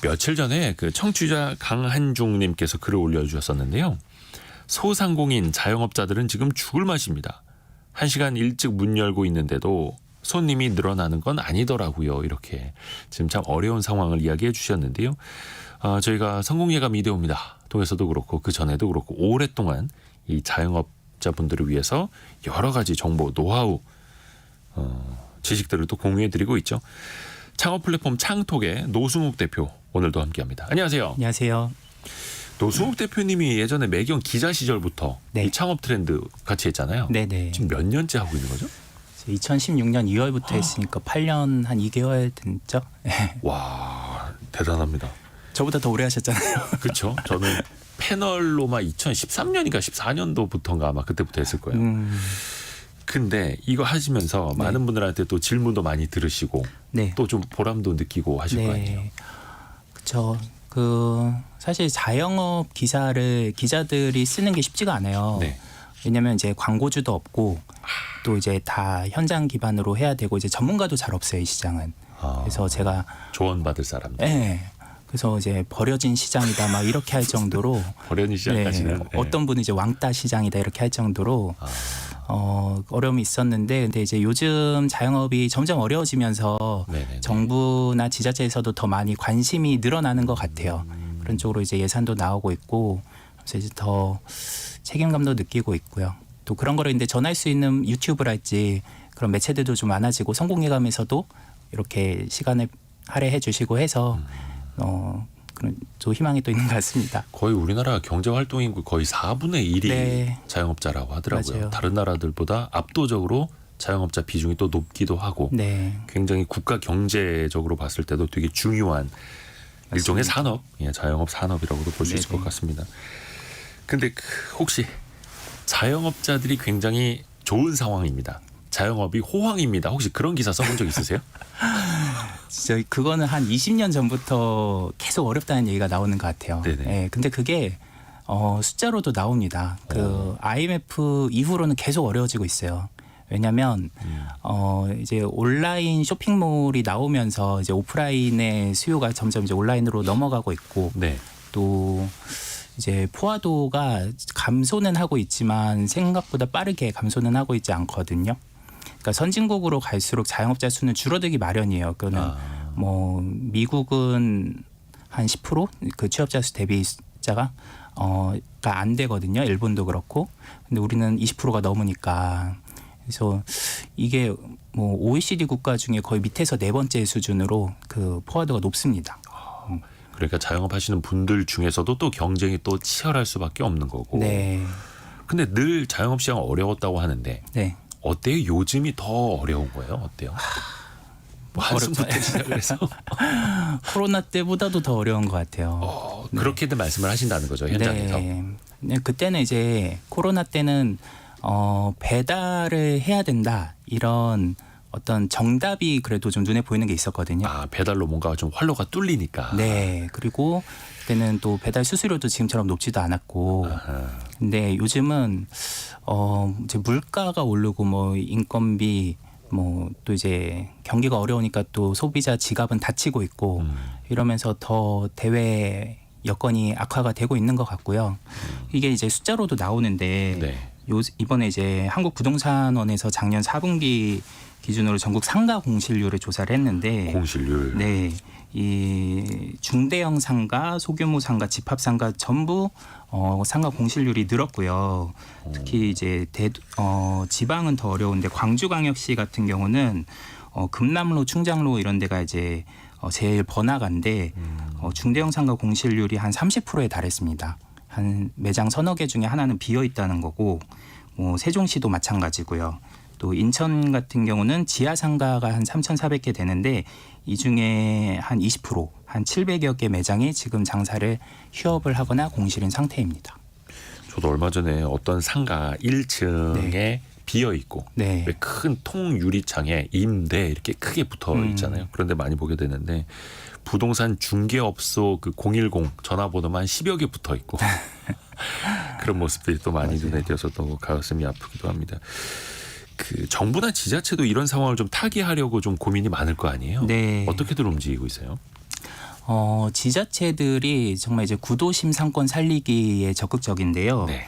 며칠 전에 그 청취자 강한중님께서 글을 올려주셨었는데요. 소상공인 자영업자들은 지금 죽을 맛입니다. 1시간 일찍 문 열고 있는데도 손님이 늘어나는 건 아니더라고요. 이렇게 지금 참 어려운 상황을 이야기해 주셨는데요. 저희가 성공예감 이데오입니다. 통해서도 그렇고 그 전에도 그렇고 오랫동안 이 자영업자분들을 위해서 여러 가지 정보, 노하우, 지식들을 또 공유해드리고 있죠. 창업 플랫폼 창톡의 노승욱 대표 오늘도 함께합니다. 안녕하세요. 안녕하세요. 노승욱 대표님이 예전에 매경 기자 시절부터 네. 이 창업 트렌드 같이 했잖아요. 네네. 지금 몇 년째 하고 있는 거죠? 2016년 2월부터 했으니까 8년 한 2개월 됐죠. 와, 대단합니다. 저보다 더 오래 하셨잖아요. 그렇죠. 저는 패널로만 2013년인가 14년도부터인가 아마 그때부터 했을 거예요. 근데 이거 하시면서 네. 많은 분들한테 또 질문도 많이 들으시고 네. 또 좀 보람도 느끼고 하실 거 아니에요. 그렇죠. 사실 자영업 기자들이 쓰는 게 쉽지가 않아요. 네. 왜냐하면 이제 광고주도 없고 또 이제 다 현장 기반으로 해야 되고 이제 전문가도 잘 없어요, 이 시장은. 그래서 제가 조언받을 사람들. 네. 그래서 이제 버려진 시장이다 막 이렇게 할 정도로 버려진 시장까지는. 네. 어떤 분은 이제 왕따 시장이다 이렇게 할 정도로 어려움이 있었는데 근데 이제 요즘 자영업이 점점 어려워지면서 네네네. 정부나 지자체에서도 더 많이 관심이 늘어나는 것 같아요. 그런 쪽으로 이제 예산도 나오고 있고 그래서 이제 더 책임감도 느끼고 있고요. 또 그런 거를 이제 전할 수 있는 유튜브랄지 그런 매체들도 좀 많아지고 성공예감에서도 이렇게 시간을 할애해 주시고 해서 그런 또 희망이 또 있는 것 같습니다. 거의 우리나라 경제활동인구 거의 4분의 1이 네. 자영업자라고 하더라고요. 맞아요. 다른 나라들보다 압도적으로 자영업자 비중이 또 높기도 하고 네. 굉장히 국가 경제적으로 봤을 때도 되게 중요한 일종의 산업, 자영업 산업이라고도 볼 수 있을 네네. 것 같습니다. 근데 혹시 자영업자들이 굉장히 좋은 상황입니다. 자영업이 호황입니다. 혹시 그런 기사 써본 적 있으세요? 진짜 그거는 한 20년 전부터 계속 어렵다는 얘기가 나오는 것 같아요. 네네. 예, 근데 그게 숫자로도 나옵니다. IMF 이후로는 계속 어려워지고 있어요. 왜냐하면 이제 온라인 쇼핑몰이 나오면서 이제 오프라인의 수요가 점점 이제 온라인으로 넘어가고 있고 네. 또 이제 포화도가 감소는 하고 있지만 생각보다 빠르게 감소는 하고 있지 않거든요. 그러니까 선진국으로 갈수록 자영업자 수는 줄어들기 마련이에요. 그거는 뭐 미국은 한 10% 그 취업자 수 대비 숫자가 안 되거든요. 일본도 그렇고. 근데 우리는 20%가 넘으니까. 그래서 이게 뭐 OECD 국가 중에 거의 밑에서 네 번째 수준으로 그 포화도가 높습니다. 그러니까 자영업하시는 분들 중에서도 또 경쟁이 또 치열할 수밖에 없는 거고. 네. 근데 늘 자영업 시장 어려웠다고 하는데 네. 어때요? 요즘이 더 어려운 거예요? 어때요? 뭐 한숨부터 시작해서 코로나 때보다도 더 어려운 것 같아요. 그렇게들 말씀을 하신다는 거죠, 현장에서. 네, 그때는 이제 코로나 때는 배달을 해야 된다 이런 어떤 정답이 그래도 좀 눈에 보이는 게 있었거든요. 배달로 뭔가 좀 활로가 뚫리니까. 네. 그리고 그때는 또 배달 수수료도 지금처럼 높지도 않았고. 근데 요즘은 이제 물가가 오르고 뭐 인건비 뭐 또 이제 경기가 어려우니까 또 소비자 지갑은 닫히고 있고 이러면서 더 대외 여건이 악화가 되고 있는 것 같고요. 이게 이제 숫자로도 나오는데 네. 이번에 이제 한국부동산원에서 작년 4분기 기준으로 전국 상가 공실률을 조사를 했는데 공실률. 네. 이 중대형 상가, 소규모 상가, 집합 상가 전부 상가 공실률이 늘었고요. 특히 이제 지방은 더 어려운데 광주광역시 같은 경우는 금남로, 충장로 이런 데가 이제 제일 번화가인데 중대형 상가 공실률이 한 30%에 달했습니다. 한 매장 서너 개 중에 하나는 비어 있다는 거고, 뭐 세종시도 마찬가지고요. 또 인천 같은 경우는 지하 상가가 한 3,400개 되는데 이 중에 한 20%, 한 700여 개 매장이 지금 장사를 휴업을 하거나 공실인 상태입니다. 저도 얼마 전에 어떤 상가 1층에 비어 있고 네. 큰 통 유리창에 임대 이렇게 크게 붙어 있잖아요. 그런데 많이 보게 되는데 부동산 중개업소 그 010 전화번호만 10여 개 붙어 있고 그런 모습들이 또 많이 눈에 띄어서 또 가슴이 아프기도 합니다. 그 정부나 지자체도 이런 상황을 좀 타개하려고 좀 고민이 많을 거 아니에요? 네. 어떻게들 움직이고 있어요? 지자체들이 정말 이제 구도심 상권 살리기에 적극적인데요. 네.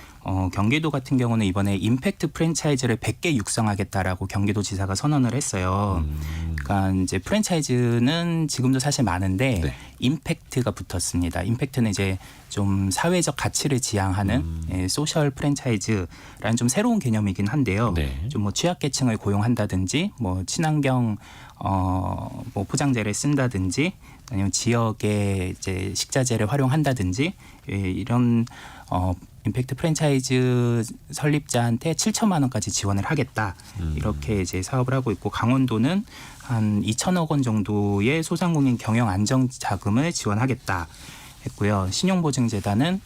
경기도 같은 경우는 이번에 임팩트 프랜차이즈를 100개 육성하겠다라고 경기도지사가 선언을 했어요. 그러니까 이제 프랜차이즈는 지금도 사실 많은데 네. 임팩트가 붙었습니다. 임팩트는 이제 좀 사회적 가치를 지향하는 소셜 프랜차이즈라는 좀 새로운 개념이긴 한데요. 네. 좀 뭐 취약계층을 고용한다든지 뭐 친환경 뭐 포장재를 쓴다든지 아니면 지역의 이제 식자재를 활용한다든지 이런 임팩트 프랜차이즈 설립자한테 7천만 원까지 지원을 하겠다. 이렇게 이제 사업을 하고 있고 강원도는 한 2천억 원 정도의 소상공인 경영 안정 자금을 지원하겠다 했고요. 신용보증재단은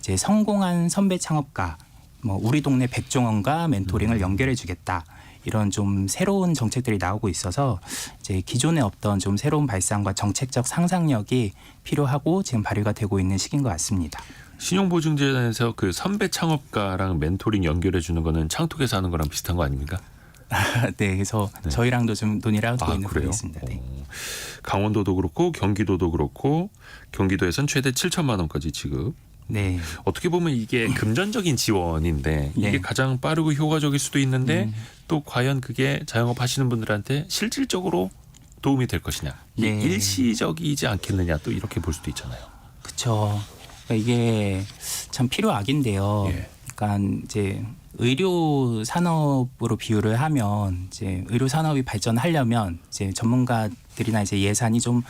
이제 성공한 선배 창업가 뭐 우리 동네 백종원과 멘토링을 연결해 주겠다. 이런 좀 새로운 정책들이 나오고 있어서 이제 기존에 없던 좀 새로운 발상과 정책적 상상력이 필요하고 지금 발휘가 되고 있는 시기인 것 같습니다. 신용보증재단에서 그 선배 창업가랑 멘토링 연결해 주는 거는 창톡에서 하는 거랑 비슷한 거 아닙니까? 네, 그래서 네. 저희랑도 좀 논의를 하고 있는 부분이 그래요? 있습니다. 네. 강원도도 그렇고 경기도도 그렇고 경기도에선 최대 7천만 원까지 지급. 네. 어떻게 보면 이게 금전적인 지원인데 이게 네. 가장 빠르고 효과적일 수도 있는데 또 과연 그게 자영업 하시는 분들한테 실질적으로 도움이 될 것이냐. 이게 네. 일시적이지 않겠느냐 또 이렇게 볼 수도 있잖아요. 그렇죠. 그러니까 이게 참 필요악인데요. 예. 그러니까 이제 의료 산업으로 비유를 하면 이제 의료 산업이 발전하려면 이제 전문가들이나 이제 예산이 좀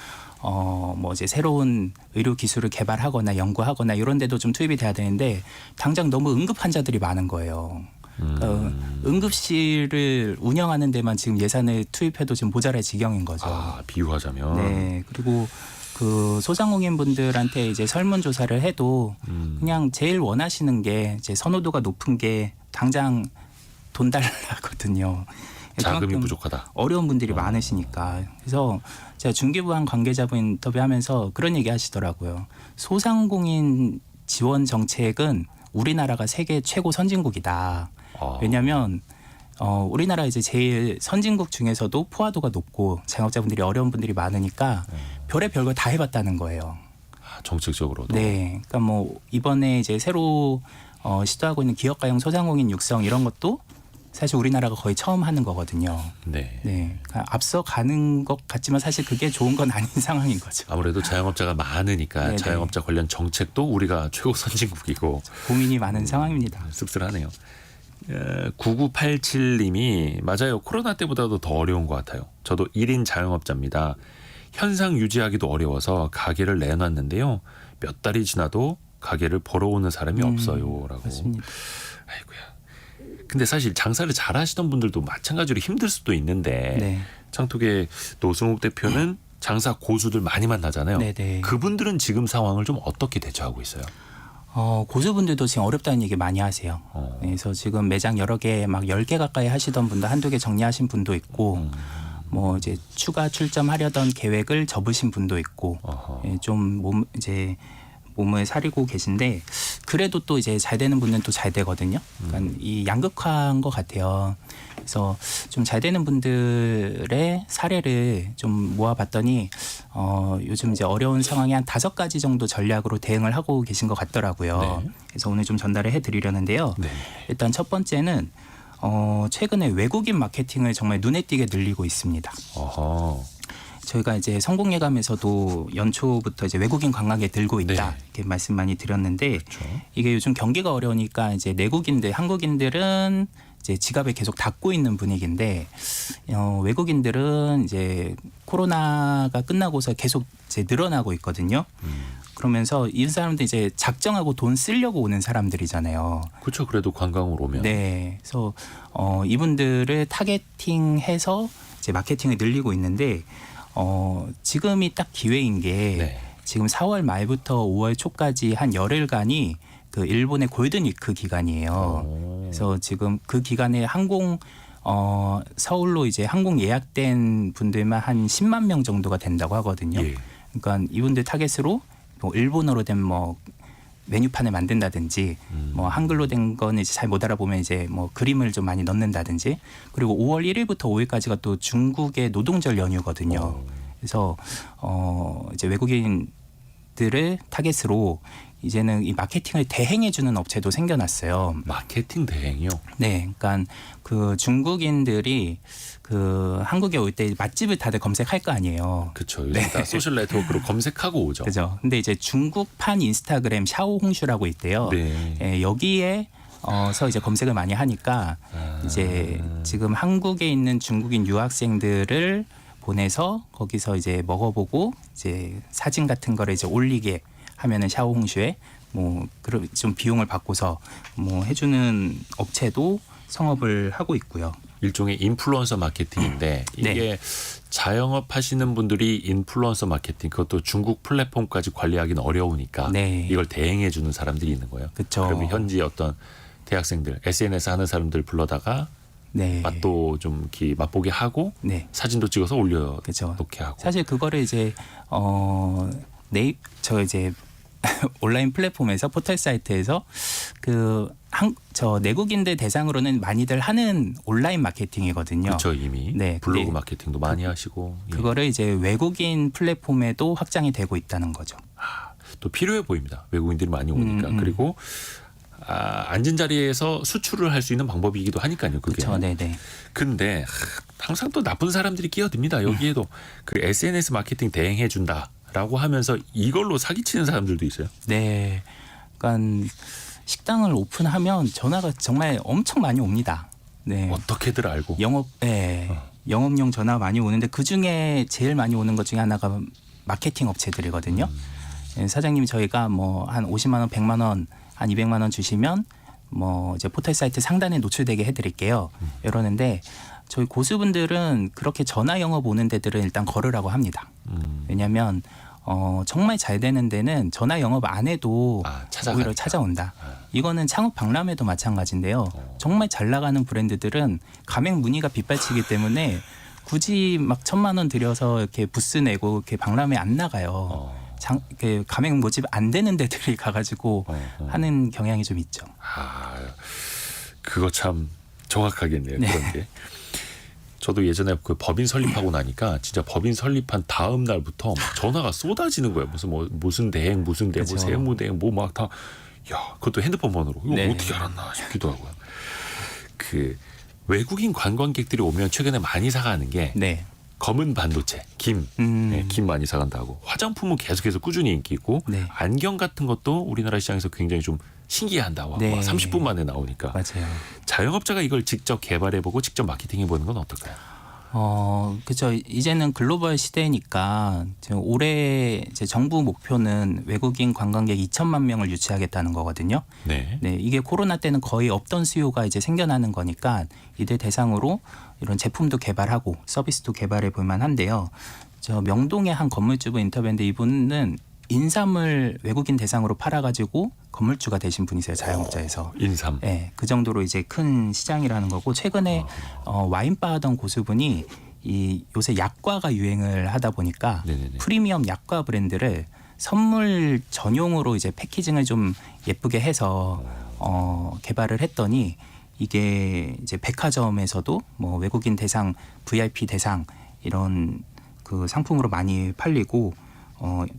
뭐 이제 새로운 의료 기술을 개발하거나 연구하거나 이런 데도 좀 투입이 돼야 되는데 당장 너무 응급 환자들이 많은 거예요. 그러니까 응급실을 운영하는 데만 지금 예산을 투입해도 지금 모자랄 지경인 거죠. 비유하자면. 네. 그리고 그 소상공인 분들한테 이제 설문조사를 해도 그냥 제일 원하시는 게 이제 선호도가 높은 게 당장 돈 달라거든요. 자금이 그만큼 부족하다. 어려운 분들이 많으시니까. 그래서 제가 중기부랑 관계자분 인터뷰하면서 그런 얘기 하시더라고요. 소상공인 지원 정책은 우리나라가 세계 최고 선진국이다. 왜냐하면 우리나라 이제 제일 선진국 중에서도 포화도가 높고 자영업자분들이 어려운 분들이 많으니까 별의별 걸 다 해봤다는 거예요. 정책적으로도. 네, 그러니까 뭐 이번에 이제 새로 시도하고 있는 기업가용 소상공인 육성 이런 것도 사실 우리나라가 거의 처음 하는 거거든요. 네. 네, 그러니까 앞서 가는 것 같지만 사실 그게 좋은 건 아닌 상황인 거죠. 아무래도 자영업자가 많으니까 네네. 자영업자 관련 정책도 우리가 최고 선진국이고 고민이 많은 상황입니다. 씁쓸하네요. 9987님이 맞아요. 코로나 때보다도 더 어려운 것 같아요. 저도 1인 자영업자입니다. 현상 유지하기도 어려워서 가게를 내놨는데요. 몇 달이 지나도 가게를 보러 오는 사람이 없어요라고. 맞습니다. 아이고야. 근데 사실 장사를 잘 하시던 분들도 마찬가지로 힘들 수도 있는데 네, 창톡의 노승욱 대표는 장사 고수들 많이 만나잖아요. 네네. 그분들은 지금 상황을 좀 어떻게 대처하고 있어요? 고수분들도 지금 어렵다는 얘기 많이 하세요. 네, 그래서 지금 매장 여러 개 막 10개 가까이 하시던 분도 한두 개 정리하신 분도 있고 뭐 이제 추가 출점하려던 계획을 접으신 분도 있고 예, 좀 이제 몸을 사리고 계신데 그래도 또 이제 잘 되는 분은 또 잘 되거든요. 그러니까 이 양극화인 것 같아요. 그래서 좀 잘 되는 분들의 사례를 좀 모아봤더니 요즘 이제 어려운 상황에 한 5가지 정도 전략으로 대응을 하고 계신 것 같더라고요. 네. 그래서 오늘 좀 전달을 해드리려는데요. 네. 일단 첫 번째는 최근에 외국인 마케팅을 정말 눈에 띄게 늘리고 있습니다. 어허. 저희가 이제 성공예감에서도 연초부터 이제 외국인 관광에 들고 있다 네. 이렇게 말씀 많이 드렸는데 그렇죠. 이게 요즘 경기가 어려우니까 이제 내국인들, 한국인들은 이제 지갑을 계속 닫고 있는 분위기인데 외국인들은 이제 코로나가 끝나고서 계속 이제 늘어나고 있거든요. 그러면서 이 사람들 이제 작정하고 돈 쓰려고 오는 사람들이잖아요. 그렇죠. 그래도 관광으로 오면. 네, 그래서 이분들을 타겟팅해서 이제 마케팅을 늘리고 있는데 지금이 딱 기회인 게 네. 지금 4월 말부터 5월 초까지 한 열흘간이 그 일본의 골든 위크 기간이에요. 그래서 지금 그 기간에 서울로 이제 항공 예약된 분들만 한 10만 명 정도가 된다고 하거든요. 예. 그러니까 이분들 타겟으로 뭐 일본어로 된 뭐 메뉴판을 만든다든지 뭐 한글로 된 거는 이제 잘 못 알아보면 이제 뭐 그림을 좀 많이 넣는다든지 그리고 5월 1일부터 5일까지가 또 중국의 노동절 연휴거든요. 그래서 이제 외국인들을 타겟으로 이제는 이 마케팅을 대행해주는 업체도 생겨났어요. 마케팅 대행이요? 네, 그러니까 그 중국인들이 그 한국에 올 때 맛집을 다들 검색할 거 아니에요. 그렇죠. 요즘 다 소셜 네트워크로 검색하고 오죠. 그죠. 근데 이제 중국판 인스타그램 샤오홍슈라고 있대요. 네. 예, 여기에 서 이제 검색을 많이 하니까 이제 지금 한국에 있는 중국인 유학생들을 보내서 거기서 이제 먹어보고 이제 사진 같은 거를 이제 올리게 하면은 샤오홍슈에 뭐 그런 좀 비용을 받고서 뭐 해주는 업체도 성업을 하고 있고요. 일종의 인플루언서 마케팅인데 이게 네. 자영업 하시는 분들이 인플루언서 마케팅 그것도 중국 플랫폼까지 관리하기는 어려우니까 네. 이걸 대행해 주는 사람들이 있는 거예요. 그쵸. 그러면 현지 어떤 대학생들 SNS 하는 사람들 불러다가 네. 맛도 좀 이렇게 맛보게 하고 네. 사진도 찍어서 올려 그죠. 놓게 하고. 사실 그거를 이제 저 이제 온라인 플랫폼에서 포털 사이트에서 저 내국인들 대상으로는 많이들 하는 온라인 마케팅이거든요. 그렇죠. 이미 네, 블로그 근데 마케팅도 많이 하시고 예. 그거를 이제 외국인 플랫폼에도 확장이 되고 있다는 거죠. 또 필요해 보입니다. 외국인들이 많이 오니까. 그리고 앉은 자리에서 수출을 할 수 있는 방법이기도 하니까요. 그게. 그렇죠. 네네. 근데 항상 또 나쁜 사람들이 끼어듭니다. 여기에도 그 SNS 마케팅 대행해 준다라고 하면서 이걸로 사기치는 사람들도 있어요. 네. 그러니까 식당을 오픈하면 전화가 정말 엄청 많이 옵니다. 네. 어떻게들 알고. 영업용 전화 많이 오는데 그 중에 제일 많이 오는 것 중에 하나가 마케팅 업체들이거든요. 예, 사장님이 저희가 뭐 한 50만 원, 100만 원, 한 200만 원 주시면 뭐 이제 포털 사이트 상단에 노출되게 해드릴게요. 이러는데 저희 고수분들은 그렇게 전화 영업 오는 데들은 일단 걸으라고 합니다. 왜냐하면 정말 잘 되는 데는 전화 영업 안 해도 오히려 찾아온다. 이거는 창업 박람회도 마찬가지인데요. 정말 잘 나가는 브랜드들은 가맹 문의가 빗발치기 때문에 굳이 막 1,000만 원 들여서 이렇게 부스 내고 이렇게 박람회 안 나가요. 가맹 모집 안 되는 데들이 가가지고 하는 경향이 좀 있죠. 그거 참 정확하겠네요. 네. 그런 게. 저도 예전에 그 법인 설립하고 나니까 진짜 법인 설립한 다음 날부터 막 전화가 쏟아지는 거예요. 무슨 대행, 무슨 대행, 뭐 그렇죠. 세무대행, 뭐 막 다. 야, 그것도 핸드폰 번호로. 이거 네. 어떻게 알았나 싶기도 하고요. 그 외국인 관광객들이 오면 최근에 많이 사가는 게 네. 검은 반도체, 김, 네, 김 많이 사간다고. 화장품은 계속해서 꾸준히 인기 있고 네. 안경 같은 것도 우리나라 시장에서 굉장히 좀 신기해한다고. 네. 30분 만에 나오니까. 맞아요. 자영업자가 이걸 직접 개발해보고 직접 마케팅해보는 건 어떨까요? 그렇죠. 이제는 글로벌 시대니까 지금 올해 이제 정부 목표는 외국인 관광객 2천만 명을 유치하겠다는 거거든요. 네. 네, 이게 코로나 때는 거의 없던 수요가 이제 생겨나는 거니까 이들 대상으로 이런 제품도 개발하고 서비스도 개발해 볼 만한데요. 저 명동의 한 건물주분 인터뷰인데 이분은 인삼을 외국인 대상으로 팔아가지고 건물주가 되신 분이세요. 자영업자에서. 인삼. 네, 그 정도로 이제 큰 시장이라는 거고 최근에 와인바 하던 고수분이 이 요새 약과가 유행을 하다 보니까 네네네. 프리미엄 약과 브랜드를 선물 전용으로 이제 패키징을 좀 예쁘게 해서 개발을 했더니 이게 이제 백화점에서도 뭐 외국인 대상, VIP 대상 이런 그 상품으로 많이 팔리고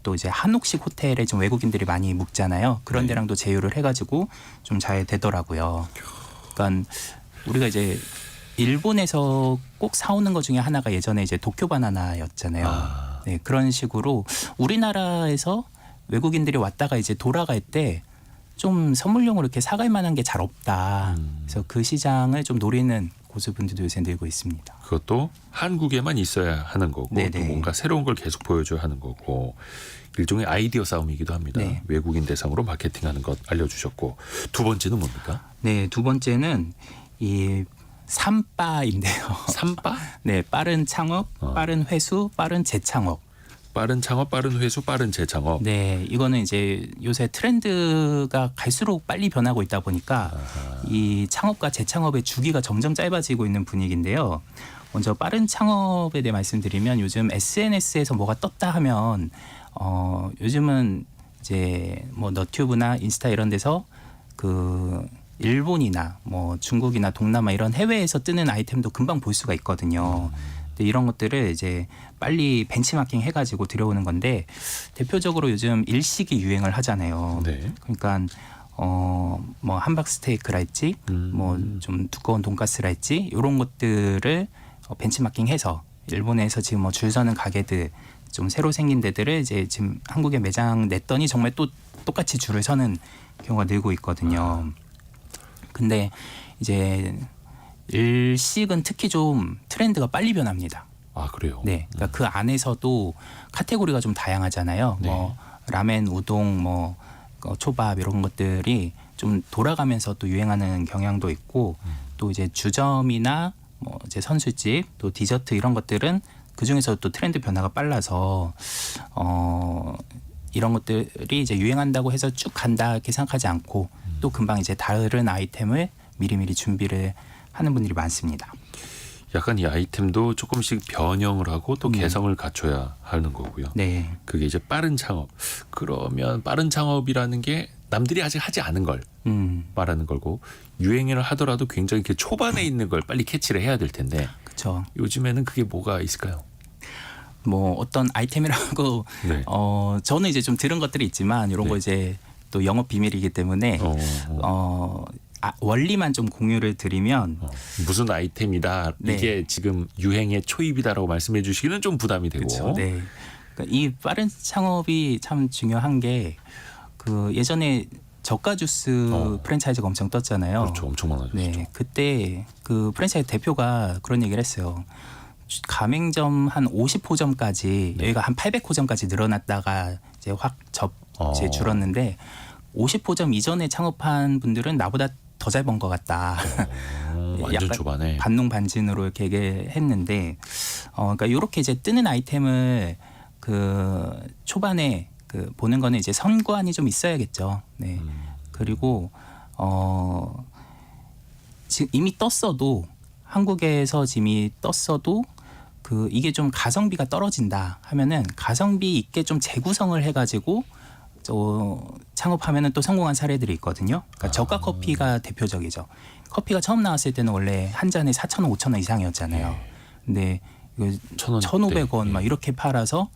또 이제 한옥식 호텔에 좀 외국인들이 많이 묵잖아요. 그런 데랑도 제휴를 해가지고 좀 잘 되더라고요. 그러니까 우리가 이제 일본에서 꼭 사오는 것 중에 하나가 예전에 이제 도쿄 바나나였잖아요. 네, 그런 식으로 우리나라에서 외국인들이 왔다가 이제 돌아갈 때 좀 선물용으로 이렇게 사갈 만한 게 잘 없다. 그래서 그 시장을 좀 노리는 고수분들도 요새 늘고 있습니다. 그것도 한국에만 있어야 하는 거고 네네. 또 뭔가 새로운 걸 계속 보여줘야 하는 거고 일종의 아이디어 싸움이기도 합니다. 네. 외국인 대상으로 마케팅하는 것 알려주셨고 두 번째는 뭡니까? 네, 두 번째는 이 삼빠인데요. 삼빠? 네, 빠른 창업, 빠른 회수, 빠른 재창업. 빠른 창업, 빠른 회수, 빠른 재창업. 네, 이거는 이제 요새 트렌드가 갈수록 빨리 변하고 있다 보니까 이 창업과 재창업의 주기가 점점 짧아지고 있는 분위기인데요. 먼저 빠른 창업에 대해 말씀드리면 요즘 SNS에서 뭐가 떴다 하면 요즘은 이제 뭐 너튜브나 인스타 이런 데서 그 일본이나 뭐 중국이나 동남아 이런 해외에서 뜨는 아이템도 금방 볼 수가 있거든요. 근데 이런 것들을 이제 빨리 벤치마킹 해가지고 들여오는 건데 대표적으로 요즘 일식이 유행을 하잖아요. 네. 그러니까 뭐 함박 스테이크랄지 뭐 좀 두꺼운 돈가스랄지 이런 것들을 벤치마킹해서 일본에서 지금 뭐 줄 서는 가게들 좀 새로 생긴 데들을 이제 지금 한국에 매장 냈더니 정말 또 똑같이 줄을 서는 경우가 늘고 있거든요. 근데 이제 일식은 특히 좀 트렌드가 빨리 변합니다. 아 그래요. 네, 그러니까 그 안에서도 카테고리가 좀 다양하잖아요. 네. 뭐 라멘, 우동, 뭐 초밥 이런 것들이 좀 돌아가면서 또 유행하는 경향도 있고 또 이제 주점이나 뭐 이제 선술집 또 디저트 이런 것들은 그 중에서 또 트렌드 변화가 빨라서 이런 것들이 이제 유행한다고 해서 쭉 간다 이렇게 생각하지 않고 또 금방 이제 다른 아이템을 미리미리 준비를 하는 분들이 많습니다. 약간 이 아이템도 조금씩 변형을 하고 또 개성을 갖춰야 하는 거고요. 네, 그게 이제 빠른 창업. 그러면 빠른 창업이라는 게 남들이 아직 하지 않은 걸 말하는 거고 유행을 하더라도 굉장히 그 초반에 있는 걸 빨리 캐치를 해야 될 텐데 그렇죠. 요즘에는 그게 뭐가 있을까요? 뭐 어떤 아이템이라고 네. 저는 이제 좀 들은 것들이 있지만 이런 거 네. 이제 또 영업 비밀이기 때문에 원리만 좀 공유를 드리면 무슨 아이템이다 네. 이게 지금 유행의 초입이다라고 말씀해 주시기는 좀 부담이 되고 그렇죠. 네. 그러니까 이 빠른 창업이 참 중요한 게 그 예전에 저가 주스 프랜차이즈가 엄청 떴잖아요. 그렇죠. 엄청 많아졌죠. 네, 그때 그 프랜차이즈 대표가 그런 얘기를 했어요. 가맹점 한 50호점까지 여기가 한 800호점까지 늘어났다가 이제 확 이제 줄었는데 50호점 이전에 창업한 분들은 나보다 더 잘 번 것 같다. 완전 약간 초반에. 반농반진으로 이렇게 얘기했는데, 그러니까 이렇게 이제 뜨는 아이템을 그 초반에 그 보는 거는 이제 선구안이 좀 있어야겠죠. 네. 그리고 지금 이미 떴어도 한국에서 이미 떴어도 그 이게 좀 가성비가 떨어진다 하면은 가성비 있게 좀 재구성을 해가지고 창업하면은 또 성공한 사례들이 있거든요. 그러니까 저가 커피가 대표적이죠. 커피가 처음 나왔을 때는 원래 한 잔에 4,000원, 5,000원 이상이었잖아요. 근데 이거 1,500원 막 이렇게 팔아서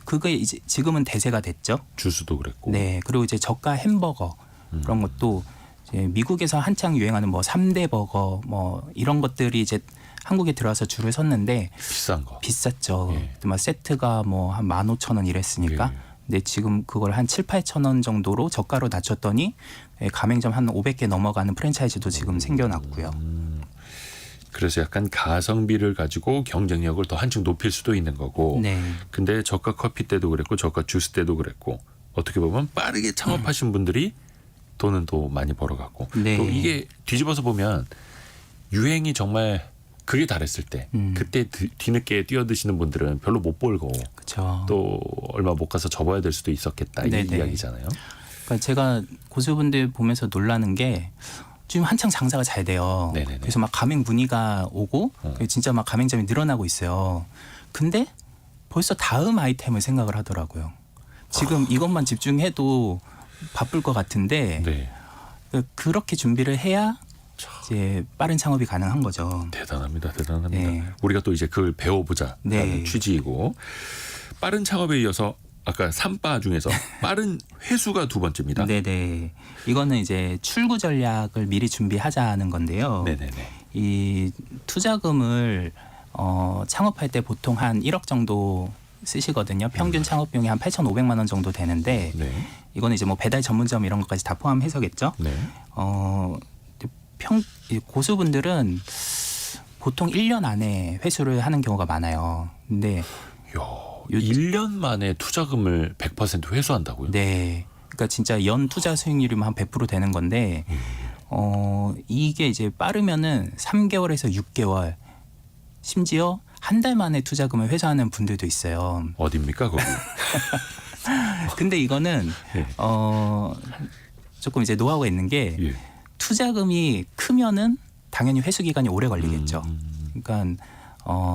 그게 이제 지금은 대세가 됐죠. 주스도 그랬고. 네. 그리고 이제 저가 햄버거 그런 것도 이제 미국에서 한창 유행하는 뭐 3대 버거 뭐 이런 것들이 이제 한국에 들어와서 줄을 섰는데 비싼 거. 비쌌죠. 예. 그때 막 세트가 뭐 한 15,000원 이랬으니까. 예. 근데 지금 그걸 한 7,000~8,000원 정도로 저가로 낮췄더니 가맹점 한 500개 넘어가는 프랜차이즈도 지금 생겨났고요. 그래서 약간 가성비를 가지고 경쟁력을 더 한층 높일 수도 있는 거고. 네. 근데 저가 커피 때도 그랬고 저가 주스 때도 그랬고 어떻게 보면 빠르게 창업하신 분들이 돈은 또 많이 벌어갔고 네. 또 이게 뒤집어서 보면 유행이 정말 그게 달했을 때 그때 뒤늦게 뛰어드시는 분들은 별로 못 벌고 그렇죠. 또 얼마 못 가서 접어야 될 수도 있었겠다 이 네네. 이야기잖아요. 그러니까 제가 고수분들 보면서 놀라는 게 지금 한창 장사가 잘 돼요. 네네네. 그래서 막 가맹 문의가 오고 진짜 막 가맹점이 늘어나고 있어요. 근데 벌써 다음 아이템을 생각을 하더라고요. 지금 이것만 집중해도 바쁠 것 같은데 네. 그렇게 준비를 해야 이제 빠른 창업이 가능한 거죠. 대단합니다. 대단합니다. 네. 우리가 또 이제 그걸 배워보자라는 네. 취지이고 빠른 창업에 이어서 아까 3바 중에서 빠른 회수가 두 번째입니다. 네네. 이거는 이제 출구 전략을 미리 준비하자는 건데요. 네네네. 이 투자금을 창업할 때 보통 한 1억 정도 쓰시거든요. 평균 창업 비용이 한 8,500만 원 정도 되는데 네. 이거는 이제 뭐 배달 전문점 이런 것까지 다 포함해서겠죠. 네. 고수분들은 보통 1년 안에 회수를 하는 경우가 많아요. 근데 1년 만에 투자금을 100% 회수한다고요? 네. 그러니까 진짜 연 투자 수익률이면 한 100% 되는 건데 이게 이제 빠르면은 3개월에서 6개월 심지어 한 달 만에 투자금을 회수하는 분들도 있어요. 어딥니까 거기? 근데 이거는 네. 조금 이제 노하우가 있는 게 예. 투자금이 크면은 당연히 회수 기간이 오래 걸리겠죠. 그러니까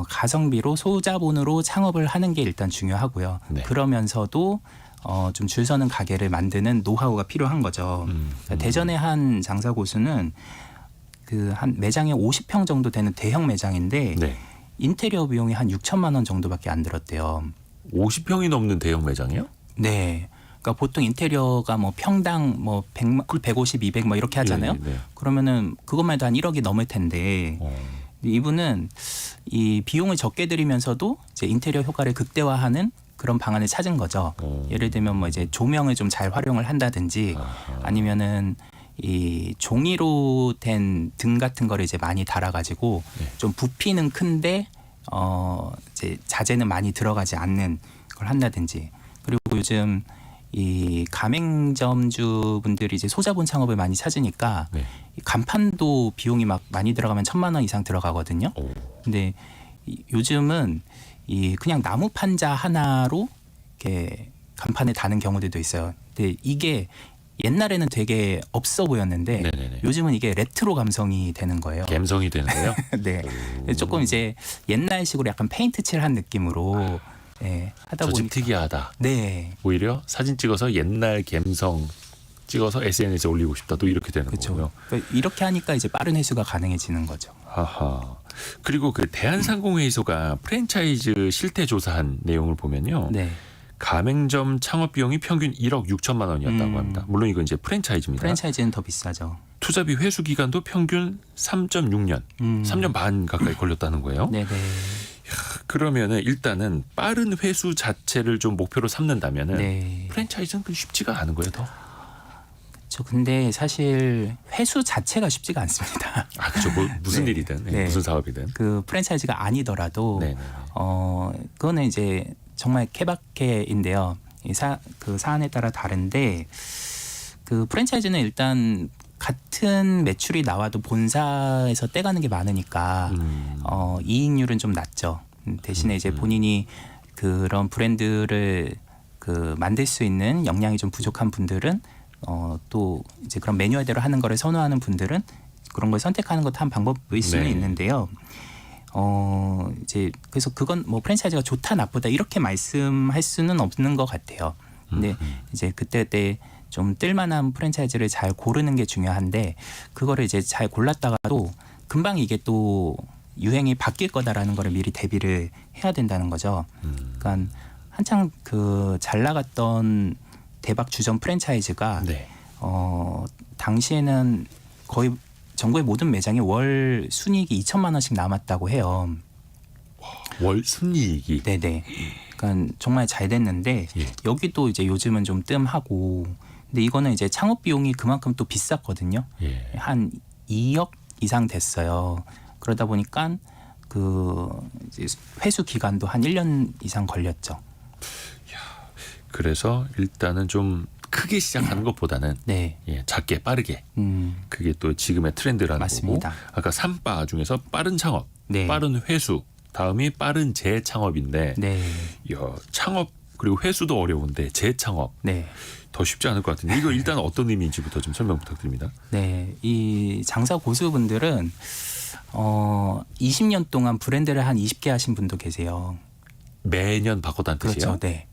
가성비로 소자본으로 창업을 하는 게 일단 중요하고요. 네. 그러면서도 좀 줄 서는 가게를 만드는 노하우가 필요한 거죠. 그러니까 대전의 한 장사 고수는 그 한 매장에 50평 정도 되는 대형 매장인데 네. 인테리어 비용이 한 6천만 원 정도밖에 안 들었대요. 50평이 넘는 대형 매장이요? 네. 그러니까 보통 인테리어가 뭐 평당 뭐 100, 150, 200 뭐 이렇게 하잖아요. 네. 그러면은 그것만 해도 한 1억이 넘을 텐데 이분은 이 비용을 적게 들이면서도 이제 인테리어 효과를 극대화하는 그런 방안을 찾은 거죠. 예를 들면 뭐 이제 조명을 좀 잘 활용을 한다든지 아니면은 이 종이로 된 등 같은 거를 이제 많이 달아가지고 네. 좀 부피는 큰데 이제 자재는 많이 들어가지 않는 걸 한다든지 그리고 요즘 이 가맹점주 분들이 이제 소자본 창업을 많이 찾으니까 네. 이 간판도 비용이 막 많이 들어가면 1,000만 원 이상 들어가거든요. 근데 요즘은 이 그냥 나무 판자 하나로 이렇게 간판에 다는 경우들도 있어요. 근데 이게 옛날에는 되게 없어 보였는데 네네네. 요즘은 이게 레트로 감성이 되는 거예요. 감성이 되는 거예요? 네, 조금 이제 옛날식으로 약간 페인트 칠한 느낌으로 하다 저 집 보니까 특이하다. 네, 오히려 사진 찍어서 옛날 감성 찍어서 SNS에 올리고 싶다. 또 이렇게 되는 그렇죠. 거고요. 그러니까 이렇게 하니까 이제 빠른 회수가 가능해지는 거죠. 하하. 그리고 그 대한상공회의소가 프랜차이즈 실태 조사한 내용을 보면요. 네, 가맹점 창업 비용이 평균 1억 6천만 원이었다고 합니다. 물론 이건 이제 프랜차이즈입니다. 프랜차이즈는 더 비싸죠. 투자비 회수 기간도 평균 3.6년, 3년 반 가까이 걸렸다는 거예요. 네네. 그러면은 일단은 빠른 회수 자체를 좀 목표로 삼는다면은 네. 프랜차이즈는 그 쉽지가 않은 거예요, 더. 저 근데 사실 회수 자체가 쉽지가 않습니다. 아, 그죠. 뭐 무슨 네. 일이든, 네. 무슨 사업이든. 그 프랜차이즈가 아니더라도 네. 그거는 이제 정말 케바케인데요. 그 사안에 따라 다른데 그 프랜차이즈는 일단 같은 매출이 나와도 본사에서 떼가는 게 많으니까 이익률은 좀 낮죠. 대신에 이제 본인이 그런 브랜드를 그 만들 수 있는 역량이 좀 부족한 분들은 또 이제 그런 매뉴얼대로 하는 거를 선호하는 분들은 그런 걸 선택하는 것도 한 방법일 수는 네. 있는데요. 이제 그래서 그건 뭐 프랜차이즈가 좋다 나쁘다 이렇게 말씀할 수는 없는 것 같아요. 근데 이제 그때 좀 뜰만한 프랜차이즈를 잘 고르는 게 중요한데 그거를 이제 잘 골랐다가도 금방 이게 또 유행이 바뀔 거다라는 거를 미리 대비를 해야 된다는 거죠. 그러니까 한창 그 잘 나갔던 대박 주점 프랜차이즈가 네. 당시에는 거의 전국의 모든 매장에 월 순이익이 2천만 원씩 남았다고 해요. 월 순이익이. 네네. 그러니까 정말 잘 됐는데 예. 여기도 이제 요즘은 좀 뜸하고 근데 이거는 이제 창업 비용이 그만큼 또 비쌌거든요. 예. 한 2억 이상 됐어요. 그러다 보니까 그 이제 회수 기간도 한 1년 이상 걸렸죠. 그래서 일단은 좀 크게 시작하는 것보다는 네. 예, 작게 빠르게 음, 그게 또 지금의 트렌드라는 맞습니다. 거고 아까 3바 중에서 빠른 창업, 네. 빠른 회수, 다음이 빠른 재창업인데 네. 야, 창업 그리고 회수도 어려운데 재창업 네. 더 쉽지 않을 것 같은데 이거 일단 어떤 의미인지부터 좀 설명 부탁드립니다. 네. 이 장사 고수분들은 20년 동안 브랜드를 한 20개 하신 분도 계세요. 매년 바꿔다는 뜻이에요? 그렇죠. 네.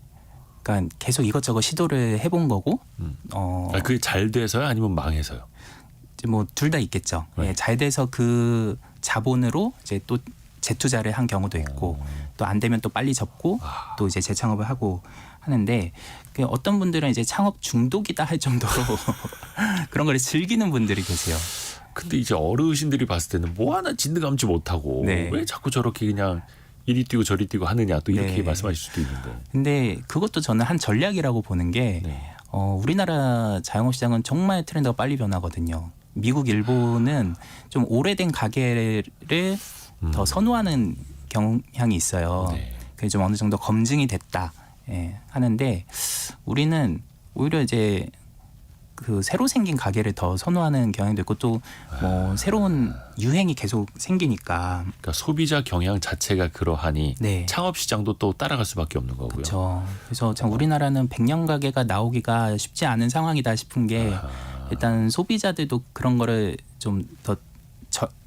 그러니까 계속 이것저것 시도를 해본 거고, 그게 잘 돼서요, 아니면 망해서요? 뭐 둘 다 있겠죠. 네. 예, 잘 돼서 그 자본으로 이제 또 재투자를 한 경우도 있고, 또 안 되면 또 빨리 접고, 또 이제 재창업을 하고 하는데 그 어떤 분들은 이제 창업 중독이다 할 정도로 그런 걸 즐기는 분들이 계세요. 근데 이제 어르신들이 봤을 때는 뭐 하나 진드 감지 못하고 네. 왜 자꾸 저렇게 그냥 이리 뛰고 저리 뛰고 하느냐 또 이렇게 네. 말씀하실 수도 있는데. 근데 그것도 저는 한 전략이라고 보는 게 네. 우리나라 자영업 시장은 정말 트렌드가 빨리 변하거든요. 미국, 일본은 좀 오래된 가게를 더 선호하는 경향이 있어요. 네. 그게 좀 어느 정도 검증이 됐다 하는데 우리는 오히려 이제 그 새로 생긴 가게를 더 선호하는 경향도 있고 또 뭐 새로운 유행이 계속 생기니까 그러니까 소비자 경향 자체가 그러하니 네. 창업 시장도 또 따라갈 수밖에 없는 거고요. 그렇죠. 그래서 참 우리나라는 100년 가게가 나오기가 쉽지 않은 상황이다 싶은 게 일단 소비자들도 그런 거를 좀 더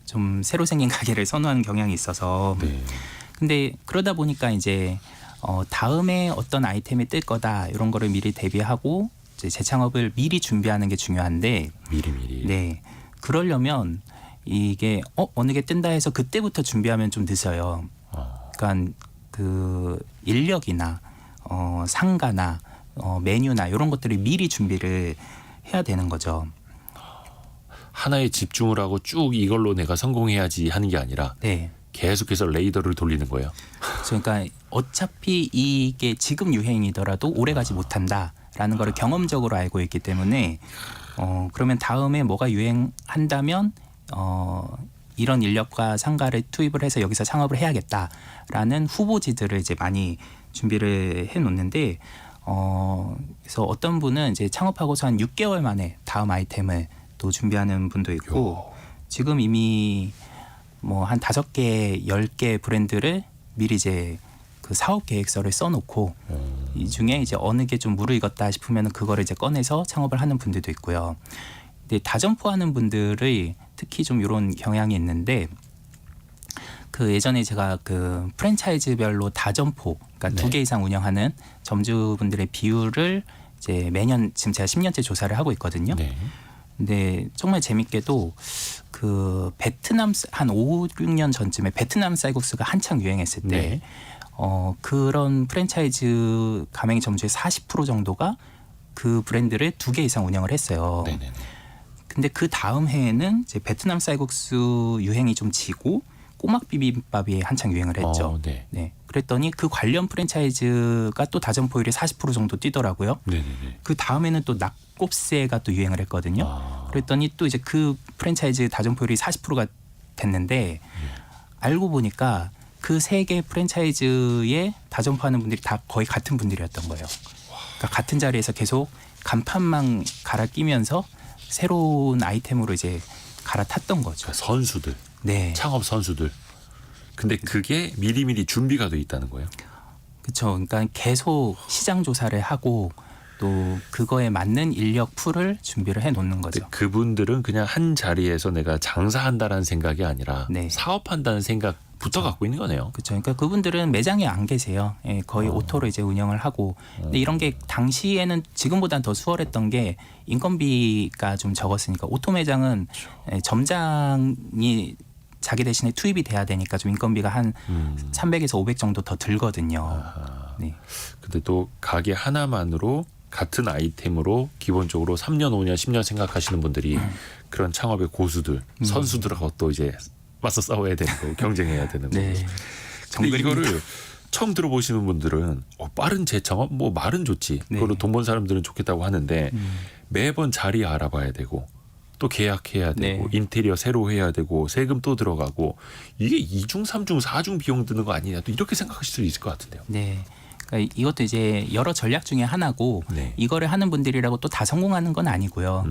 좀 새로 생긴 가게를 선호하는 경향이 있어서 네. 근데 그러다 보니까 이제 다음에 어떤 아이템이 뜰 거다 이런 거를 미리 대비하고 이제 재창업을 미리 준비하는 게 중요한데 미리. 네 그러려면 이게 어느 게 뜬다 해서 그때부터 준비하면 좀 늦어요. 그러니까 그 인력이나 상가나 메뉴나 이런 것들을 미리 준비를 해야 되는 거죠. 하나에 집중을 하고 쭉 이걸로 내가 성공해야지 하는 게 아니라 네. 계속해서 레이더를 돌리는 거예요. 그러니까 어차피 이게 지금 유행이더라도 오래가지 못한다라는 거를 경험적으로 알고 있기 때문에 그러면 다음에 뭐가 유행한다면 이런 인력과 상가를 투입을 해서 여기서 창업을 해야겠다라는 후보지들을 이제 많이 준비를 해놓는데 그래서 어떤 분은 이제 창업하고서 한 6개월 만에 다음 아이템을 또 준비하는 분도 있고 지금 이미 뭐 한 5개, 10개 브랜드를 미리 이제 그 사업 계획서를 써놓고 이 중에 이제 어느 게 좀 무르익었다 싶으면 그거를 이제 꺼내서 창업을 하는 분들도 있고요. 근데 다점포 하는 분들의 특히 좀 이런 경향이 있는데 그 예전에 제가 그 프랜차이즈별로 다점포 그러니까 2개 이상 운영하는 점주분들의 비율을 이제 매년 지금 제가 10년째 조사를 하고 있거든요. 네. 근데 정말 재밌게도 그 베트남 한 5, 6년 전쯤에 베트남 쌀국수가 한창 유행했을 때 네. 그런 프랜차이즈 가맹 점주의 40% 정도가 그 브랜드를 2개 이상 운영을 했어요. 네네네. 근데 그 다음 해에는 이제 베트남 쌀국수 유행이 좀 지고 꼬막 비빔밥이 한창 유행을 했죠. 네. 네. 그랬더니 그 관련 프랜차이즈가 또 다점포율이 40% 정도 뛰더라고요. 네네네. 그 다음에는 또 낙곱새가 또 유행을 했거든요. 그랬더니 또 이제 그 프랜차이즈 다점포율이 40%가 됐는데 알고 보니까 그 3개 프랜차이즈에 다점포하는 분들이 다 거의 같은 분들이었던 거예요. 그러니까 같은 자리에서 계속 간판만 갈아 끼면서 새로운 아이템으로 이제 갈아탔던 거죠. 그러니까 선수들, 네, 창업 선수들. 근데 그게 미리미리 준비가 돼 있다는 거예요. 그렇죠. 그러니까 계속 시장 조사를 하고 또 그거에 맞는 인력 풀을 준비를 해 놓는 거죠. 그분들은 그냥 한 자리에서 내가 장사한다라는 생각이 아니라 네. 사업한다는 생각부터 갖고 있는 거네요. 그렇죠. 그러니까 그분들은 매장에 안 계세요. 예, 거의 오토로 이제 운영을 하고. 근데 이런 게 당시에는 지금보다는 더 수월했던 게 인건비가 좀 적었으니까 오토 매장은 예, 점장이 자기 대신에 투입이 돼야 되니까 좀 인건비가 한 300에서 500 정도 더 들거든요. 네. 근데 또 가게 하나만으로 같은 아이템으로 기본적으로 3년, 5년, 10년 생각하시는 분들이 그런 창업의 고수들, 선수들하고 또 이제 맞서 싸워야 되는 거고 경쟁해야 되는 거고. 네. 근데 정글입니다. 이거를 처음 들어보시는 분들은 빠른 재창업, 뭐 말은 좋지. 네. 그걸로 돈 번 사람들은 좋겠다고 하는데 매번 자리 알아봐야 되고 또 계약해야 되고 네. 인테리어 새로 해야 되고 세금 또 들어가고 이게 2중, 3중, 4중 비용 드는 거 아니냐 또 이렇게 생각하실 수 있을 것 같은데요. 네. 그러니까 이것도 이제 여러 전략 중에 하나고 네. 이거를 하는 분들이라고 또 다 성공하는 건 아니고요.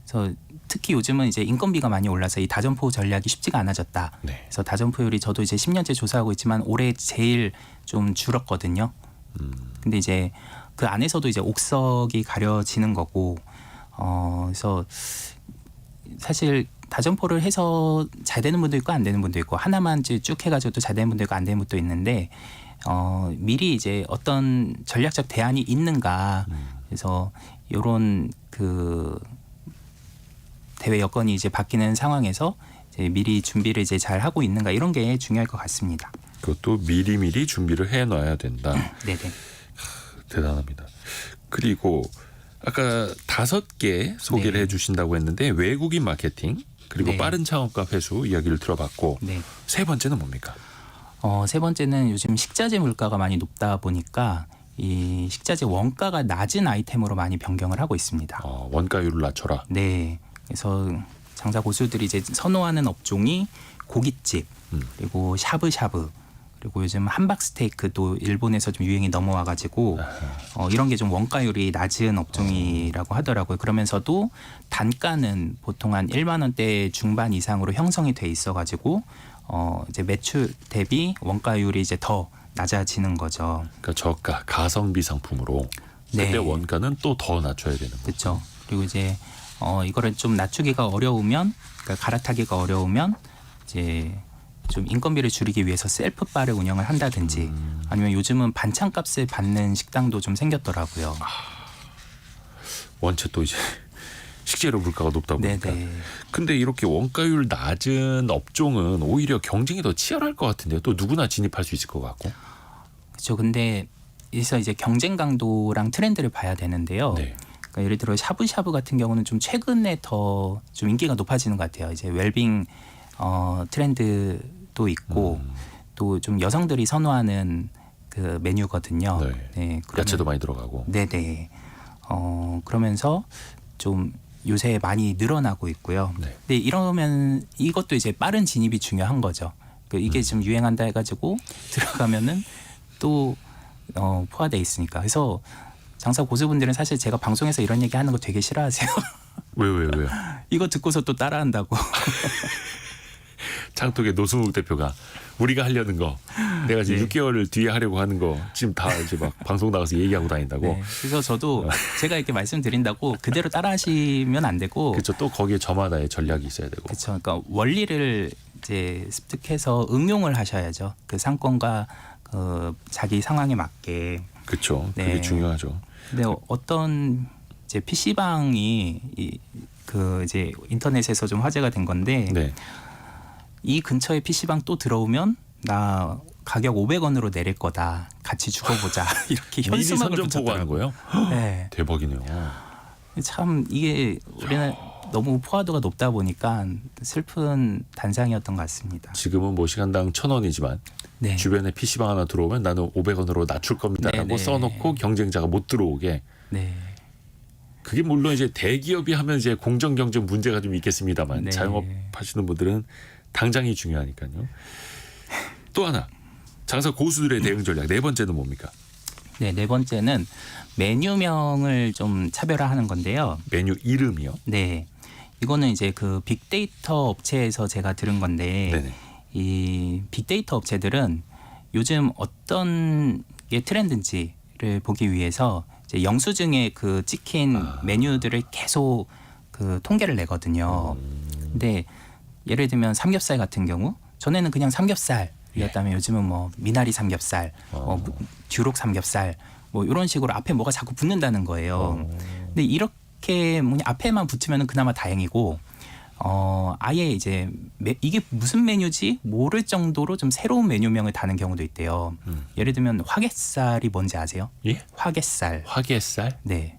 그래서 특히 요즘은 이제 인건비가 많이 올라서 이 다점포 전략이 쉽지가 않아졌다. 네. 그래서 다점포율이 저도 이제 10년째 조사하고 있지만 올해 제일 좀 줄었거든요. 근데 이제 그 안에서도 이제 옥석이 가려지는 거고, 그래서 사실 다점포를 해서 잘 되는 분도 있고 안 되는 분도 있고 하나만 이제 쭉 해가지고 또 잘 되는 분도 있고 안 되는 분도 있는데 미리 이제 어떤 전략적 대안이 있는가. 그래서 이런 그 대외 여건이 이제 바뀌는 상황에서 이제 미리 준비를 이제 잘 하고 있는가 이런 게 중요할 것 같습니다. 그것도 미리미리 준비를 해놔야 된다. 네네. 대단합니다. 그리고 아까 5개 소개를 네. 해주신다고 했는데 외국인 마케팅 그리고 네. 빠른 창업과 회수 이야기를 들어봤고 네. 세 번째는 뭡니까? 세 번째는 요즘 식자재 물가가 많이 높다 보니까 이 식자재 원가가 낮은 아이템으로 많이 변경을 하고 있습니다. 원가율을 낮춰라. 네. 그래서 장사 고수들이 이제 선호하는 업종이 고깃집 그리고 샤브샤브 그리고 요즘 함박 스테이크도 일본에서 좀 유행이 넘어와가지고 이런 게 좀 원가율이 낮은 업종이라고 하더라고요. 그러면서도 단가는 보통 한 1만 원대 중반 이상으로 형성이 돼 있어가지고 이제 매출 대비 원가율이 이제 더 낮아지는 거죠. 그러니까 저가 가성비 상품으로. 근데 네. 원가는 또 더 낮춰야 되는 거죠. 그렇죠. 그리고 이제 이거를 좀 낮추기가 어려우면, 그러니까 갈아타기가 어려우면 이제 좀 인건비를 줄이기 위해서 셀프 바를 운영을 한다든지 아니면 요즘은 반찬값을 받는 식당도 좀 생겼더라고요. 원체 또 이제 식재료 물가가 높다 보니까. 네네. 근데 이렇게 원가율 낮은 업종은 오히려 경쟁이 더 치열할 것 같은데요. 또 누구나 진입할 수 있을 것 같고. 그렇죠. 근데 여기서 이제 경쟁 강도랑 트렌드를 봐야 되는데요. 네. 그러니까 예를 들어 샤브샤브 같은 경우는 좀 최근에 더 좀 인기가 높아지는 것 같아요. 이제 웰빙 트렌드도 있고 또 좀 여성들이 선호하는 그 메뉴거든요. 네. 네, 야채도 많이 들어가고. 네네. 그러면서 좀 요새 많이 늘어나고 있고요. 네. 근데 이러면 이것도 이제 빠른 진입이 중요한 거죠. 이게 좀 유행한다 해가지고 들어가면은 또 포화돼 있으니까. 그래서 장사 고수분들은 사실 제가 방송에서 이런 얘기 하는 거 되게 싫어하세요. 왜요? 이거 듣고서 또 따라한다고. 창톡의 노승욱 대표가 우리가 하려는 거 내가 지금 네. 6개월 뒤에 하려고 하는 거 지금 다 이제 막 방송 나가서 얘기하고 다닌다고. 네. 그래서 저도 제가 이렇게 말씀드린다고 그대로 따라하시면 안 되고. 그렇죠. 또 거기에 저마다의 전략이 있어야 되고. 그렇죠. 그러니까 원리를 이제 습득해서 응용을 하셔야죠. 그 상권과 그 자기 상황에 맞게. 그렇죠. 그게 네. 중요하죠. 근데 어떤 이제 PC방이 그 이제 인터넷에서 좀 화제가 된 건데 네. 이 근처에 PC방 또 들어오면 나 가격 500원으로 내릴 거다. 같이 죽어보자. 이렇게 미리 현수막을 선전포고하는 붙였더라고요. 거예요? 네. 대박이네요. 참 이게 우리는 너무 포화도가 높다 보니까 슬픈 단상이었던 것 같습니다. 지금은 뭐 시간당 1,000원이지만 네. 주변에 PC방 하나 들어오면 나는 500원으로 낮출 겁니다라고 네네. 써놓고 경쟁자가 못 들어오게. 네. 그게 물론 이제 대기업이 하면 이제 공정 경쟁 문제가 좀 있겠습니다만 네. 자영업 하시는 분들은 당장이 중요하니까요. 또 하나 장사 고수들의 대응 전략 네 번째는 뭡니까? 네, 네 번째는 메뉴명을 좀 차별화하는 건데요. 메뉴 이름이요. 네. 이거는 이제 그 빅데이터 업체에서 제가 들은 건데 네네. 이 빅데이터 업체들은 요즘 어떤 게 트렌드인지를 보기 위해서 이제 영수증에 그 찍힌 메뉴들을 계속 그 통계를 내거든요. 근데 예를 들면 삼겹살 같은 경우 전에는 그냥 삼겹살이었다면 요즘은 뭐 미나리 삼겹살, 듀록 삼겹살 뭐 이런 식으로 앞에 뭐가 자꾸 붙는다는 거예요. 근데 이렇게 뭐냐 앞에만 붙으면 그나마 다행이고 아예 이제 이게 무슨 메뉴지 모를 정도로 좀 새로운 메뉴명을 다는 경우도 있대요. 예를 들면 화개살이 뭔지 아세요? 예? 화개살. 화개살? 네.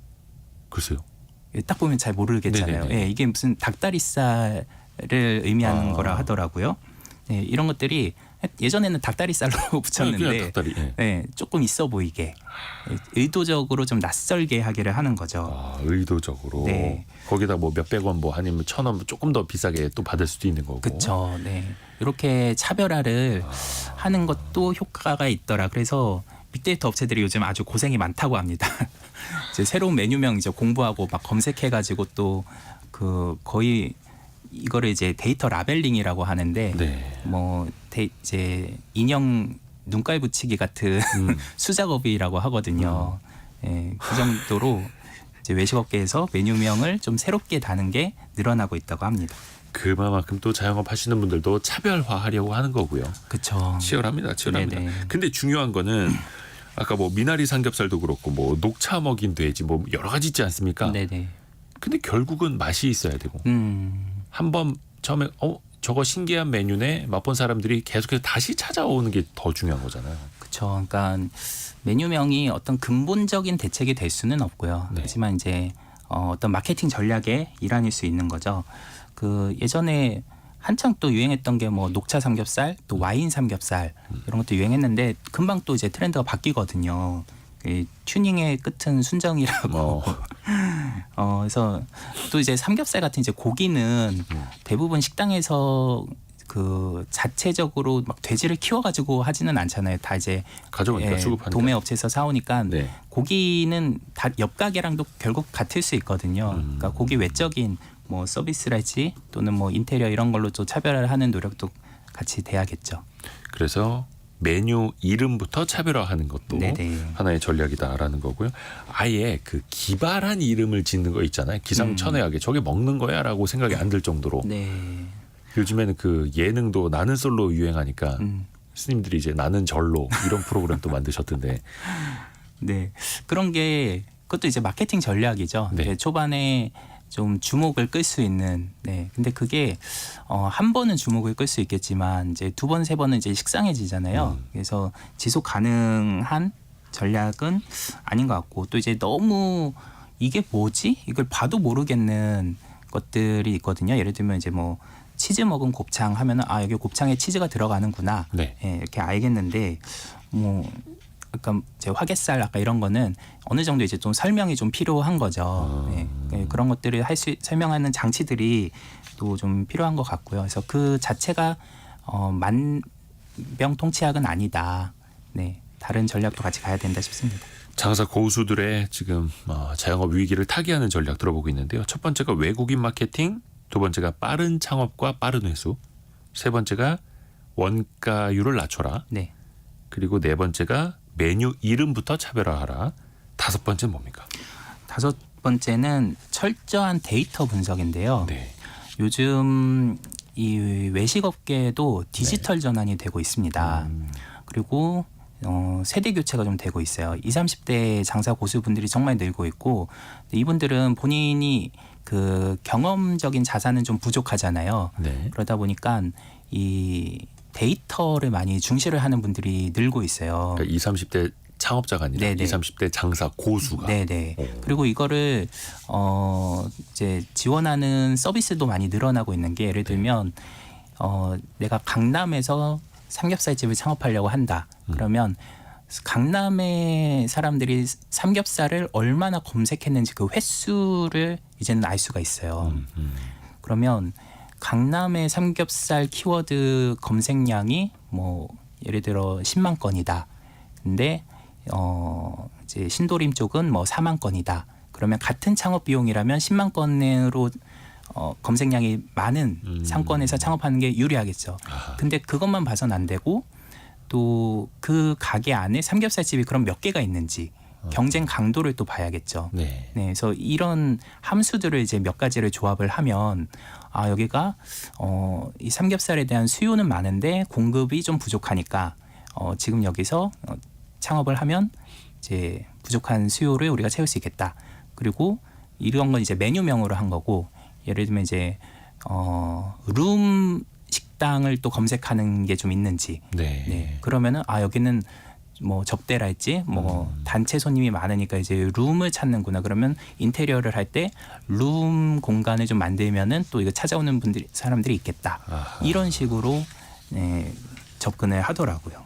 글쎄요. 딱 보면 잘 모르겠잖아요. 네네네. 예, 이게 무슨 닭다리살을 의미하는 거라 하더라고요. 네, 이런 것들이 예전에는 닭다리살로 붙였는데 그냥 닭다리. 예. 네, 조금 있어 보이게 의도적으로 좀 낯설게 하기를 하는 거죠. 의도적으로. 네. 거기다 뭐 몇백 원 뭐 아니면 1,000원 조금 더 비싸게 또 받을 수도 있는 거고. 그렇죠. 네. 이렇게 차별화를 하는 것도 효과가 있더라. 그래서 빅데이터 업체들이 요즘 아주 고생이 많다고 합니다. 이제 새로운 메뉴명 이제 공부하고 막 검색해가지고 또 그 거의 이거를 이제 데이터 라벨링이라고 하는데 네. 뭐 이제 인형 눈깔 붙이기 같은 수작업이라고 하거든요. 예, 그 정도로 이제 외식업계에서 메뉴명을 좀 새롭게 다는 게 늘어나고 있다고 합니다. 그만큼 또 자영업 하시는 분들도 차별화하려고 하는 거고요. 그렇죠. 치열합니다. 치열합니다. 네네. 근데 중요한 거는 아까 뭐 미나리 삼겹살도 그렇고 뭐 녹차 먹인 돼지 뭐 여러 가지 있지 않습니까? 네네. 근데 결국은 맛이 있어야 되고 한번 처음에 저거 신기한 메뉴네 맛본 사람들이 계속해서 다시 찾아오는 게 더 중요한 거잖아요. 그렇죠. 그러니까 메뉴명이 어떤 근본적인 대책이 될 수는 없고요. 네. 하지만 이제 어떤 마케팅 전략의 일환일 수 있는 거죠. 그 예전에 한창 또 유행했던 게 뭐 녹차 삼겹살, 또 와인 삼겹살 이런 것도 유행했는데 금방 또 이제 트렌드가 바뀌거든요. 이 튜닝의 끝은 순정이라고. 그래서 또 이제 삼겹살 같은 이제 고기는 대부분 식당에서 그 자체적으로 막 돼지를 키워가지고 하지는 않잖아요. 다 이제 가져오니까 수급하니까. 도매 업체에서 사오니까 네. 고기는 다 옆 가게랑도 결국 같을 수 있거든요. 그러니까 고기 외적인 뭐 서비스랄지 또는 뭐 인테리어 이런 걸로 또 차별화를 하는 노력도 같이 돼야겠죠. 그래서 메뉴 이름부터 차별화하는 것도 네네. 하나의 전략이다라는 거고요. 아예 그 기발한 이름을 짓는 거 있잖아요. 기상천외하게 저게 먹는 거야라고 생각이 안 들 정도로. 네. 요즘에는 그 예능도 나는 솔로 유행하니까 스님들이 이제 나는 절로 이런 프로그램 또 만드셨던데. 네. 그런 게 그것도 이제 마케팅 전략이죠. 네. 이제 초반에 좀 주목을 끌 수 있는. 네. 근데 그게 한 번은 주목을 끌 수 있겠지만 이제 두 번, 세 번은 이제 식상해지잖아요. 그래서 지속 가능한 전략은 아닌 것 같고 또 이제 너무 이게 뭐지? 이걸 봐도 모르겠는 것들이 있거든요. 예를 들면 이제 뭐 치즈 먹은 곱창 하면은 아 여기 곱창에 치즈가 들어가는구나. 네. 예, 이렇게 알겠는데 뭐 약간 이제 화개살 아까 이런 거는 어느 정도 이제 좀 설명이 좀 필요한 거죠. 예, 그런 것들을 설명하는 장치들이 또 좀 필요한 것 같고요. 그래서 그 자체가 만병통치약은 아니다. 네, 다른 전략도 같이 가야 된다 싶습니다. 장사 고수들의 지금 자영업 위기를 타개하는 전략 들어보고 있는데요. 첫 번째가 외국인 마케팅, 두 번째가 빠른 창업과 빠른 회수, 세 번째가 원가율을 낮춰라. 네. 그리고 네 번째가 메뉴 이름부터 차별화하라. 다섯 번째 뭡니까? 다섯 번째는 철저한 데이터 분석인데요. 네. 요즘 이 외식업계도 디지털 전환이 되고 있습니다. 그리고 세대 교체가 좀 되고 있어요. 20, 30대 장사 고수분들이 정말 늘고 있고 이분들은 본인이 그 경험적인 자산은 좀 부족하잖아요. 네. 그러다 보니까 이 데이터를 많이 중시를 하는 분들이 늘고 있어요. 그러니까 20, 30대 창업자가 아니라 네네. 20, 30대 장사 고수가. 네네. 오. 그리고 이거를 이제 지원하는 서비스도 많이 늘어나고 있는 게 예를 들면 내가 강남에서 삼겹살집을 창업하려고 한다. 그러면 강남의 사람들이 삼겹살을 얼마나 검색했는지 그 횟수를 이제는 알 수가 있어요. 그러면 강남의 삼겹살 키워드 검색량이 뭐 예를 들어 10만 건이다. 근데 이제 신도림 쪽은 뭐 4만 건이다. 그러면 같은 창업 비용이라면 10만 건으로 검색량이 많은 상권에서 창업하는 게 유리하겠죠. 아하. 근데 그것만 봐서는 안 되고 또 그 가게 안에 삼겹살집이 그럼 몇 개가 있는지 경쟁 강도를 또 봐야겠죠. 네. 네, 그래서 이런 함수들을 이제 몇 가지를 조합을 하면 아 여기가 이 삼겹살에 대한 수요는 많은데 공급이 좀 부족하니까 지금 여기서 창업을 하면 이제 부족한 수요를 우리가 채울 수 있겠다. 그리고 이런 건 이제 메뉴명으로 한 거고 예를 들면 이제 룸 식당을 또 검색하는 게 좀 있는지. 네. 네. 그러면은 아 여기는 뭐 접대랄지 뭐 단체 손님이 많으니까 이제 룸을 찾는구나. 그러면 인테리어를 할 때 룸 공간을 좀 만들면은 또 이거 찾아오는 사람들이 있겠다. 아하. 이런 식으로 네, 접근을 하더라고요.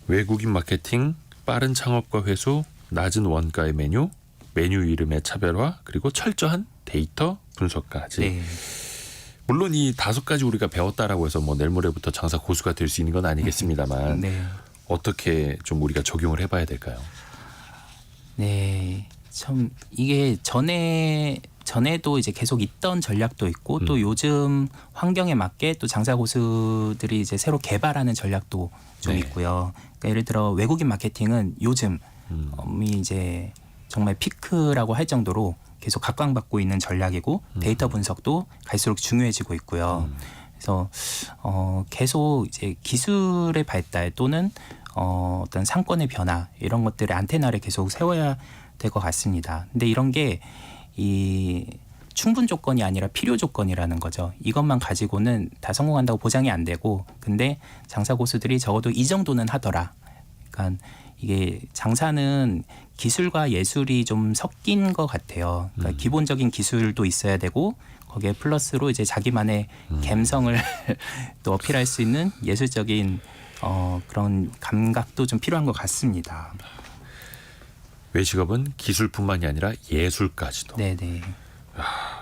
외국인 마케팅, 빠른 창업과 회수, 낮은 원가의 메뉴, 메뉴 이름의 차별화, 그리고 철저한 데이터 분석까지. 네. 물론 이 다섯 가지 우리가 배웠다라고 해서 뭐 내일 모레부터 장사 고수가 될 수 있는 건 아니겠습니다만 네. 어떻게 좀 우리가 적용을 해봐야 될까요? 네. 참 이게 전에도 이제 계속 있던 전략도 있고 또 요즘 환경에 맞게 또 장사 고수들이 이제 새로 개발하는 전략도 좀 네. 있고요. 그러니까 예를 들어 외국인 마케팅은 요즘 이 이제 정말 피크라고 할 정도로 계속 각광받고 있는 전략이고 데이터 분석도 갈수록 중요해지고 있고요. 그래서 계속 이제 기술의 발달 또는 어떤 상권의 변화 이런 것들의 안테나를 계속 세워야 될 것 같습니다. 근데 이런 게 이 충분 조건이 아니라 필요 조건이라는 거죠. 이것만 가지고는 다 성공한다고 보장이 안 되고, 근데 장사 고수들이 적어도 이 정도는 하더라. 그러니까 이게 장사는 기술과 예술이 좀 섞인 것 같아요. 그러니까 기본적인 기술도 있어야 되고 거기에 플러스로 이제 자기만의 감성을 또 어필할 수 있는 예술적인 그런 감각도 좀 필요한 것 같습니다. 외식업은 기술뿐만이 아니라 예술까지도. 네네.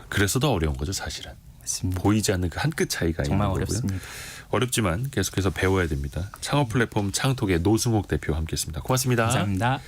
그래서 더 어려운 거죠, 사실은. 맞습니다. 보이지 않는 그 한 끗 차이가 정말 있는 거고요. 어렵습니다. 어렵지만 계속해서 배워야 됩니다. 창업 플랫폼 창톡의 노승옥 대표와 함께했습니다. 고맙습니다. 감사합니다.